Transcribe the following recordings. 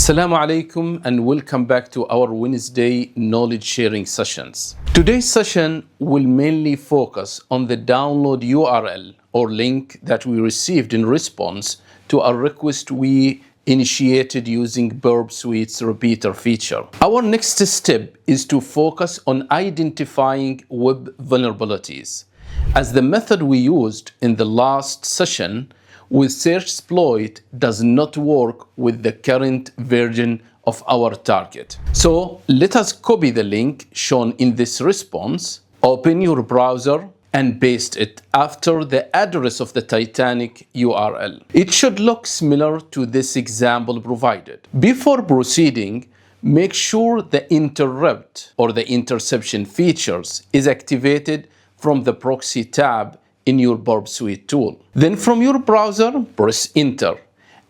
Assalamu alaikum and welcome back to our Wednesday knowledge sharing sessions. Today's session will mainly focus on the download URL or link that we received in response to a request we initiated using Burp Suite's repeater feature. Our next step is to focus on identifying web vulnerabilities, as the method we used in the last session with Searchsploit does not work with the current version of our target. So let us copy the link shown in this response, open your browser and paste it after the address of the Titanic URL. It should look similar to this example provided. Before proceeding, make sure the interrupt or the interception features is activated from the proxy tab in your Burp Suite tool. Then from your browser, press enter,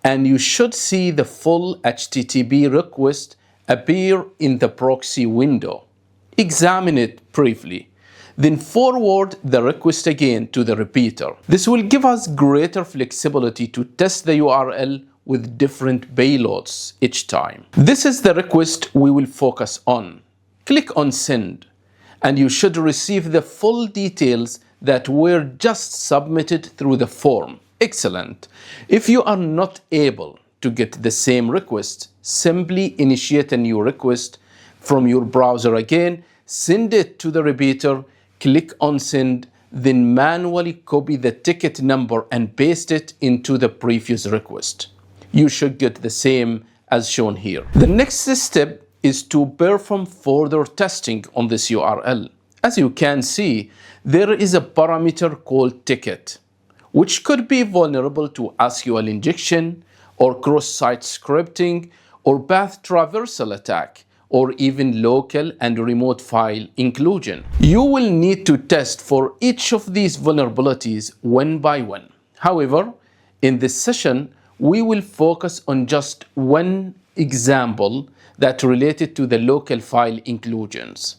and you should see the full HTTP request appear in the proxy window. Examine it briefly, then forward the request again to the repeater. This will give us greater flexibility to test the URL with different payloads each time. This is the request we will focus on. Click on send, and you should receive the full details that were just submitted through the form. Excellent. If you are not able to get the same request, simply initiate a new request from your browser again, send it to the repeater, click on send, then manually copy the ticket number and paste it into the previous request. You should get the same as shown here. The next step is to perform further testing on this URL. As you can see, there is a parameter called ticket, which could be vulnerable to SQL injection or cross-site scripting or path traversal attack or even local and remote file inclusion. You will need to test for each of these vulnerabilities one by one. However, in this session, we will focus on just one example that related to the local file inclusions.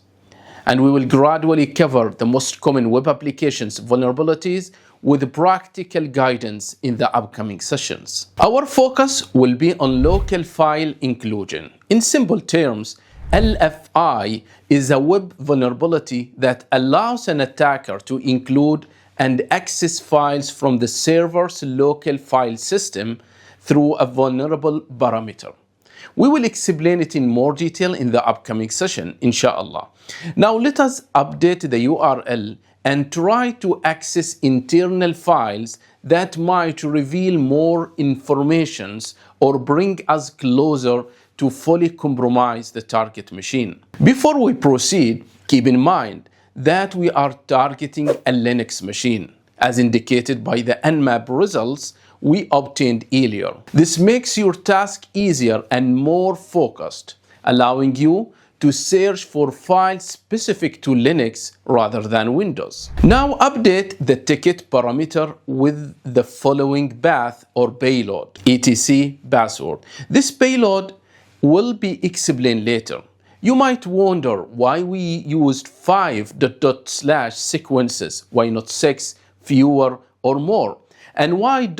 And we will gradually cover the most common web applications vulnerabilities with practical guidance in the upcoming sessions. Our focus will be on local file inclusion. In simple terms, LFI is a web vulnerability that allows an attacker to include and access files from the server's local file system through a vulnerable parameter. We will explain it in more detail in the upcoming session, inshallah. Now let us update the URL and try to access internal files that might reveal more informations or bring us closer to fully compromise the target machine. Before we proceed, keep in mind that we are targeting a Linux machine, as indicated by the Nmap results we obtained earlier. This makes your task easier and more focused, allowing you to search for files specific to Linux rather than Windows. Now update the ticket parameter with the following path or payload, etc password. This payload will be explained later. You might wonder why we used 5 ... sequences, why not 6, fewer or more? And why ...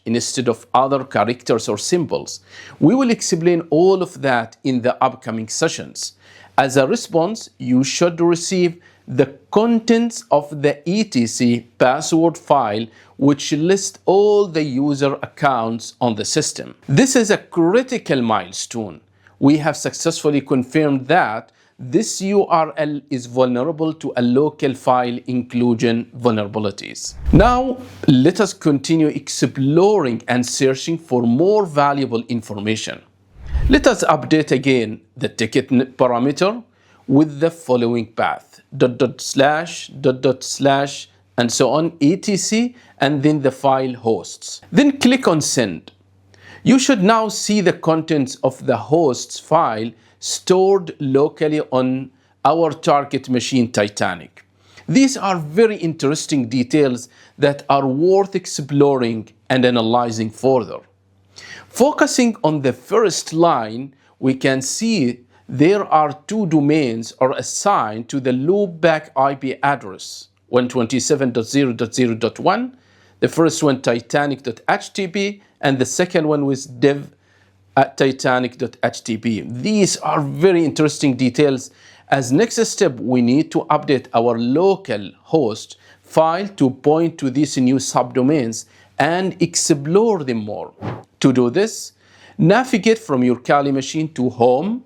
instead of other characters or symbols? We will explain all of that in the upcoming sessions. As a response, you should receive the contents of the etc password file, which lists all the user accounts on the system. This is a critical milestone. We have successfully confirmed that this URL is vulnerable to a local file inclusion vulnerabilities. Now, let us continue exploring and searching for more valuable information. Let us update again the ticket parameter with the following path, ... and so on, etc, and then the file hosts. Then click on send. You should now see the contents of the hosts file stored locally on our target machine Titanic. These are very interesting details that are worth exploring and analyzing further. Focusing on the first line, we can see there are two domains are assigned to the loopback IP address, 127.0.0.1. The first one Titanic.htp and the second one was dev at titanic.htp. These are very interesting details. As next step, we need to update our local host file to point to these new subdomains and explore them more. To do this, navigate from your Kali machine to Home,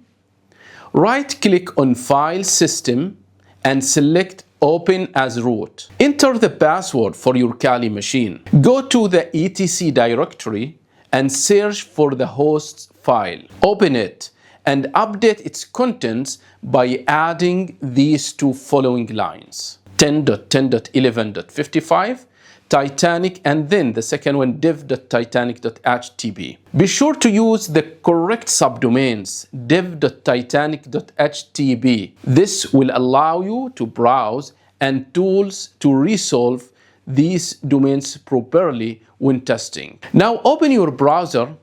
right-click on File System, and select Open as root. Enter the password for your Kali machine. Go to the etc directory and search for the host's file. Open it and update its contents by adding these two following lines: 10.10.11.55 Titanic, and then the second one, div.titanic.htp. Be sure to use the correct subdomains, div.titanic.htp. This will allow you to browse and tools to resolve these domains properly when testing. Now open your browser.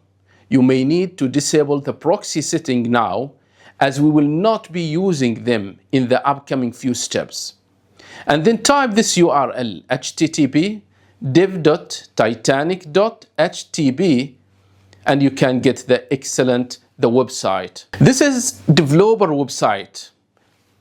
You may need to disable the proxy setting now, as we will not be using them in the upcoming few steps. And then type this URL, http div.titanic.htp, and you can get the website. This is developer website,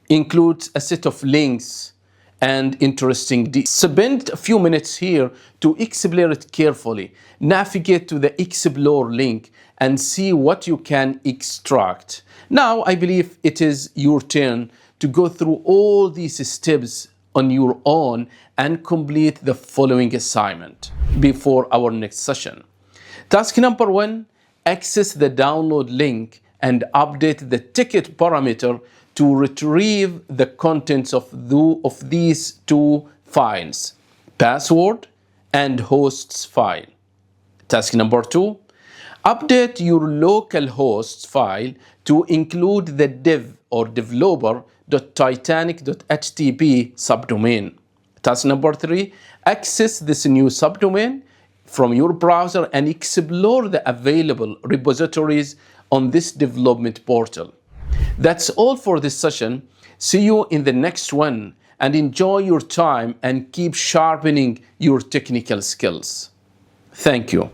includes a set of links and interesting details. Spend a few minutes here to explore it carefully. Navigate to the explore link and see what you can extract. Now I believe it is your turn to go through all these steps on your own and complete the following assignment before our next session. Task number 1, access the download link and update the ticket parameter to retrieve the contents of these two files, password and hosts file. Task number 2, update your local hosts file to include the div or developer.titanic.htp subdomain. Task number 3, access this new subdomain from your browser and explore the available repositories on this development portal. That's all for this session. See you in the next one, and enjoy your time and keep sharpening your technical skills. Thank you.